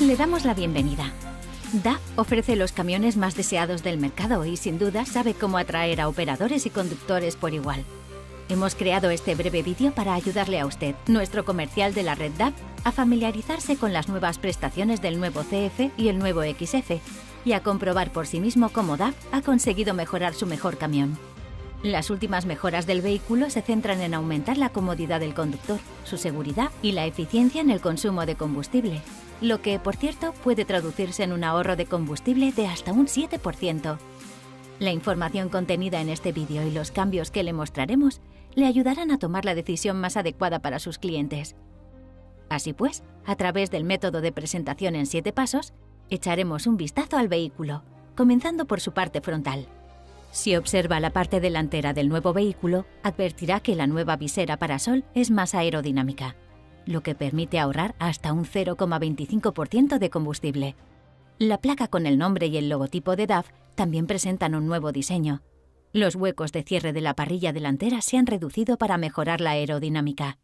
Le damos la bienvenida. DAF ofrece los camiones más deseados del mercado y sin duda sabe cómo atraer a operadores y conductores por igual. Hemos creado este breve vídeo para ayudarle a usted, nuestro comercial de la red DAF, a familiarizarse con las nuevas prestaciones del nuevo CF y el nuevo XF y a comprobar por sí mismo cómo DAF ha conseguido mejorar su mejor camión. Las últimas mejoras del vehículo se centran en aumentar la comodidad del conductor, su seguridad y la eficiencia en el consumo de combustible, lo que, por cierto, puede traducirse en un ahorro de combustible de hasta un 7%. La información contenida en este vídeo y los cambios que le mostraremos le ayudarán a tomar la decisión más adecuada para sus clientes. Así pues, a través del método de presentación en 7 pasos, echaremos un vistazo al vehículo, comenzando por su parte frontal. Si observa la parte delantera del nuevo vehículo, advertirá que la nueva visera parasol es más aerodinámica, lo que permite ahorrar hasta un 0,25% de combustible. La placa con el nombre y el logotipo de DAF también presentan un nuevo diseño. Los huecos de cierre de la parrilla delantera se han reducido para mejorar la aerodinámica.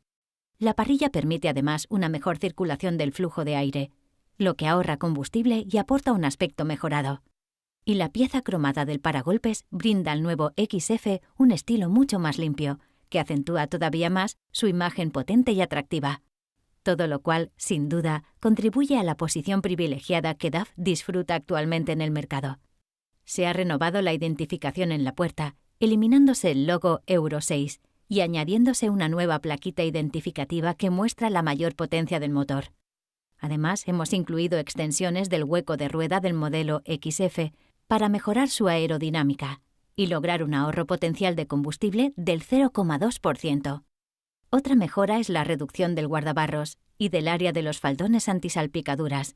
La parrilla permite además una mejor circulación del flujo de aire, lo que ahorra combustible y aporta un aspecto mejorado. Y la pieza cromada del paragolpes brinda al nuevo XF un estilo mucho más limpio, que acentúa todavía más su imagen potente y atractiva. Todo lo cual, sin duda, contribuye a la posición privilegiada que DAF disfruta actualmente en el mercado. Se ha renovado la identificación en la puerta, eliminándose el logo Euro 6 y añadiéndose una nueva plaquita identificativa que muestra la mayor potencia del motor. Además, hemos incluido extensiones del hueco de rueda del modelo XF para mejorar su aerodinámica y lograr un ahorro potencial de combustible del 0,2%. Otra mejora es la reducción del guardabarros y del área de los faldones antisalpicaduras.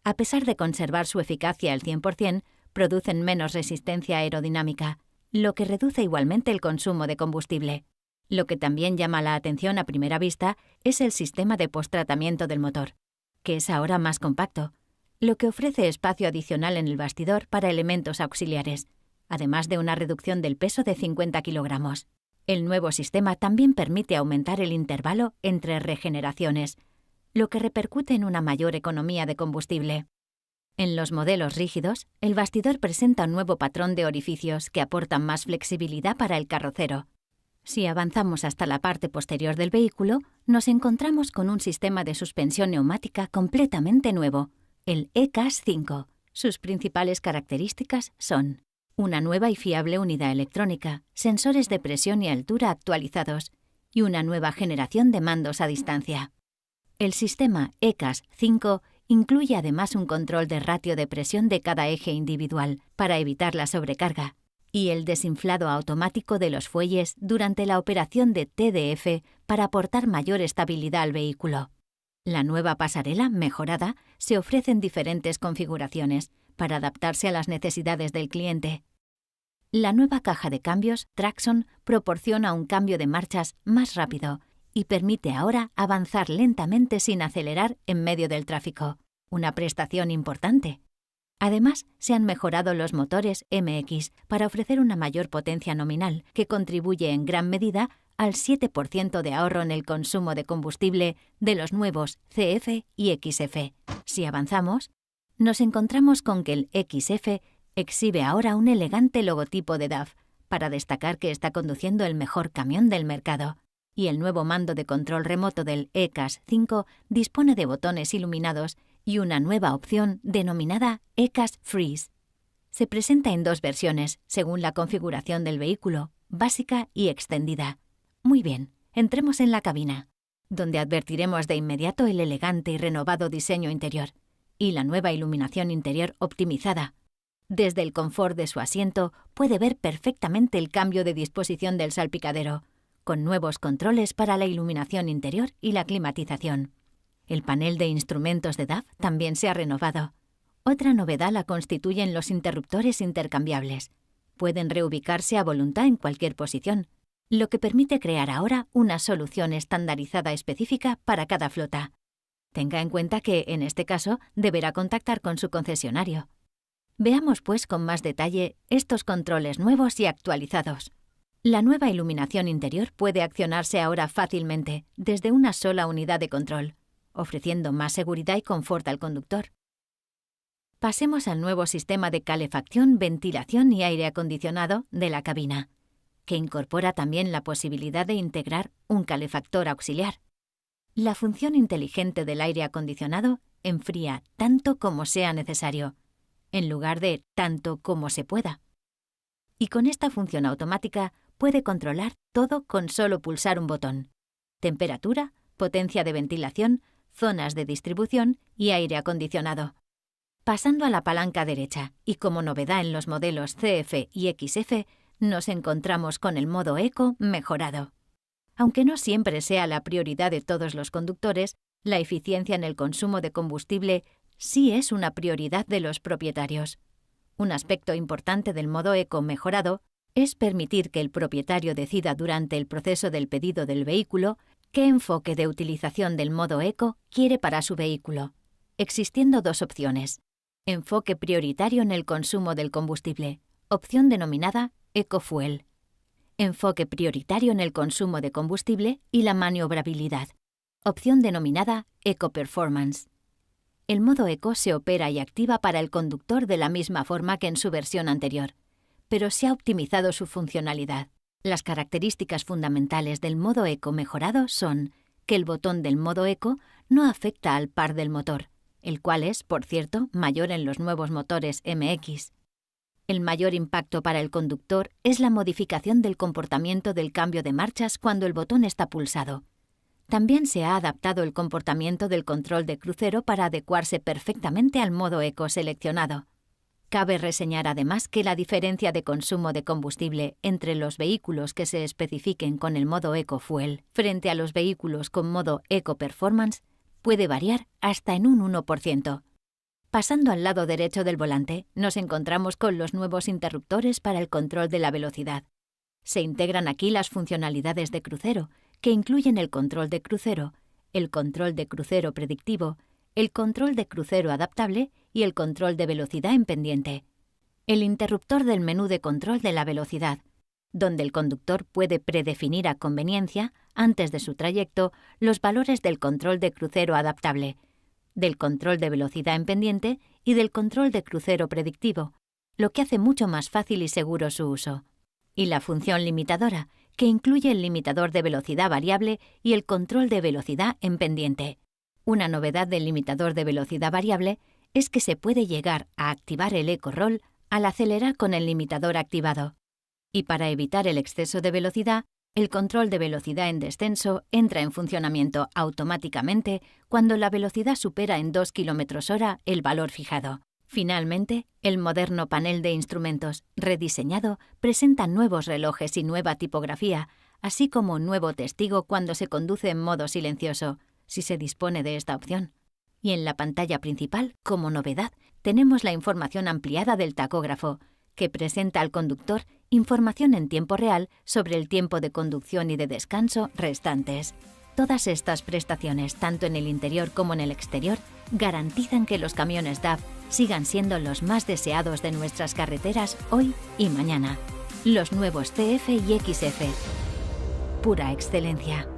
A pesar de conservar su eficacia al 100%, producen menos resistencia aerodinámica, lo que reduce igualmente el consumo de combustible. Lo que también llama la atención a primera vista es el sistema de posttratamiento del motor, que es ahora más compacto, lo que ofrece espacio adicional en el bastidor para elementos auxiliares, además de una reducción del peso de 50 kilogramos. El nuevo sistema también permite aumentar el intervalo entre regeneraciones, lo que repercute en una mayor economía de combustible. En los modelos rígidos, el bastidor presenta un nuevo patrón de orificios que aportan más flexibilidad para el carrocero. Si avanzamos hasta la parte posterior del vehículo, nos encontramos con un sistema de suspensión neumática completamente nuevo, el ECAS 5. Sus principales características son una nueva y fiable unidad electrónica, sensores de presión y altura actualizados y una nueva generación de mandos a distancia. El sistema ECAS 5 incluye además un control de ratio de presión de cada eje individual para evitar la sobrecarga y el desinflado automático de los fuelles durante la operación de TDF para aportar mayor estabilidad al vehículo. La nueva pasarela mejorada se ofrece en diferentes configuraciones para adaptarse a las necesidades del cliente. La nueva caja de cambios Traxon proporciona un cambio de marchas más rápido y permite ahora avanzar lentamente sin acelerar en medio del tráfico, una prestación importante. Además, se han mejorado los motores MX para ofrecer una mayor potencia nominal que contribuye en gran medida al 7% de ahorro en el consumo de combustible de los nuevos CF y XF. Si avanzamos, nos encontramos con que el XF exhibe ahora un elegante logotipo de DAF para destacar que está conduciendo el mejor camión del mercado, y el nuevo mando de control remoto del ECAS 5 dispone de botones iluminados y una nueva opción denominada ECAS Freeze. Se presenta en 2 versiones, según la configuración del vehículo, básica y extendida. Muy bien, entremos en la cabina, donde advertiremos de inmediato el elegante y renovado diseño interior y la nueva iluminación interior optimizada. Desde el confort de su asiento puede ver perfectamente el cambio de disposición del salpicadero, con nuevos controles para la iluminación interior y la climatización. El panel de instrumentos de DAF también se ha renovado. Otra novedad la constituyen los interruptores intercambiables. Pueden reubicarse a voluntad en cualquier posición, lo que permite crear ahora una solución estandarizada específica para cada flota. Tenga en cuenta que, en este caso, deberá contactar con su concesionario. Veamos, pues, con más detalle estos controles nuevos y actualizados. La nueva iluminación interior puede accionarse ahora fácilmente, desde una sola unidad de control, ofreciendo más seguridad y confort al conductor. Pasemos al nuevo sistema de calefacción, ventilación y aire acondicionado de la cabina, que incorpora también la posibilidad de integrar un calefactor auxiliar. La función inteligente del aire acondicionado enfría tanto como sea necesario, en lugar de tanto como se pueda. Y con esta función automática puede controlar todo con solo pulsar un botón: temperatura, potencia de ventilación, zonas de distribución y aire acondicionado. Pasando a la palanca derecha, y como novedad en los modelos CF y XF, nos encontramos con el modo Eco mejorado. Aunque no siempre sea la prioridad de todos los conductores, la eficiencia en el consumo de combustible sí es una prioridad de los propietarios. Un aspecto importante del modo Eco mejorado es permitir que el propietario decida durante el proceso del pedido del vehículo qué enfoque de utilización del modo Eco quiere para su vehículo, existiendo dos opciones: enfoque prioritario en el consumo del combustible, opción denominada EcoFuel; enfoque prioritario en el consumo de combustible y la maniobrabilidad, opción denominada EcoPerformance. El modo Eco se opera y activa para el conductor de la misma forma que en su versión anterior, pero se ha optimizado su funcionalidad. Las características fundamentales del modo Eco mejorado son que el botón del modo Eco no afecta al par del motor, el cual es, por cierto, mayor en los nuevos motores MX. El mayor impacto para el conductor es la modificación del comportamiento del cambio de marchas cuando el botón está pulsado. También se ha adaptado el comportamiento del control de crucero para adecuarse perfectamente al modo Eco seleccionado. Cabe reseñar además que la diferencia de consumo de combustible entre los vehículos que se especifiquen con el modo EcoFuel frente a los vehículos con modo EcoPerformance puede variar hasta en un 1%. Pasando al lado derecho del volante, nos encontramos con los nuevos interruptores para el control de la velocidad. Se integran aquí las funcionalidades de crucero, que incluyen el control de crucero predictivo, el control de crucero adaptable y el control de velocidad en pendiente. El interruptor del menú de control de la velocidad, donde el conductor puede predefinir a conveniencia, antes de su trayecto, los valores del control de crucero adaptable, del control de velocidad en pendiente y del control de crucero predictivo, lo que hace mucho más fácil y seguro su uso. Y la función limitadora, que incluye el limitador de velocidad variable y el control de velocidad en pendiente. Una novedad del limitador de velocidad variable es que se puede llegar a activar el EcoRoll al acelerar con el limitador activado. Y para evitar el exceso de velocidad, el control de velocidad en descenso entra en funcionamiento automáticamente cuando la velocidad supera en 2 km/h el valor fijado. Finalmente, el moderno panel de instrumentos rediseñado presenta nuevos relojes y nueva tipografía, así como un nuevo testigo cuando se conduce en modo silencioso, si se dispone de esta opción. Y en la pantalla principal, como novedad, tenemos la información ampliada del tacógrafo, que presenta al conductor información en tiempo real sobre el tiempo de conducción y de descanso restantes. Todas estas prestaciones, tanto en el interior como en el exterior, garantizan que los camiones DAF sigan siendo los más deseados de nuestras carreteras hoy y mañana. Los nuevos CF y XF. Pura excelencia.